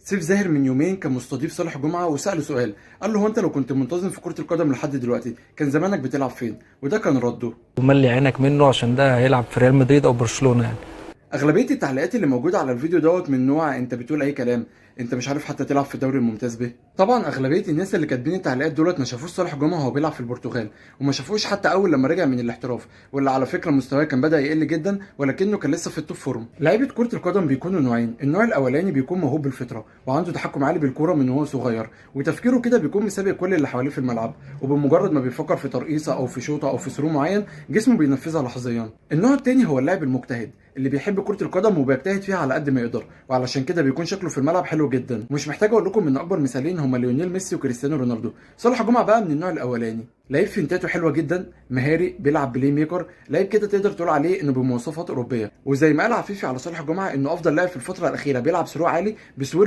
سيف زاهر من يومين كان مستضيف صالح جمعة وسأله سؤال، قال له هو انت لو كنت منتظم في كرة القدم لحد دلوقتي كان زمانك بتلعب فين؟ وده كان رده. وملي عينك منه عشان ده هيلعب في ريال مدريد او برشلونة يعني. اغلبية التعليقات اللي موجودة على الفيديو دوت من نوع انت بتقول اي كلام، انت مش عارف حتى تلعب في الدوري الممتاز به. طبعا اغلبية الناس اللي كاتبين التعليقات دولت ما شافوش صالح جمعة وهو بيلعب في البرتغال، وما شافوش حتى اول لما رجع من الاحتراف، واللي على فكرة مستواه كان بدأ يقل جدا ولكنه كان لسه في التوب فورم. لعيبة كرة القدم بيكونوا نوعين، النوع الاولاني بيكون موهوب بالفطرة وعنده تحكم عالي بالكرة من وهو صغير، وتفكيره كده بيكون مسابق كل اللي حواليه في الملعب، وبمجرد ما بيفكر في ترقيصة او في شوطة او في ثرو معين جسمه بينفذها لحظيا. النوع التاني هو اللاعب المجتهد اللي بيحب كرة القدم وبيجتهد فيها على قد ما يقدر، وعلشان كده بيكون شكله في الملعب حلو جدا. مش محتاج اقول لكم ان اكبر مثالين هما ليونيل ميسي وكريستيانو رونالدو. صالح جمعة بقى من النوع الاولاني، لعيب فينتاته حلوه جدا، مهاري، بيلعب بلاي ميكر، لعيب كده تقدر تقول عليه انه بمواصفات اوروبيه. وزي ما قال عفيفي على صالح جمعة انه افضل لاعب في الفتره الاخيره بيلعب ثرو عالي بسهوله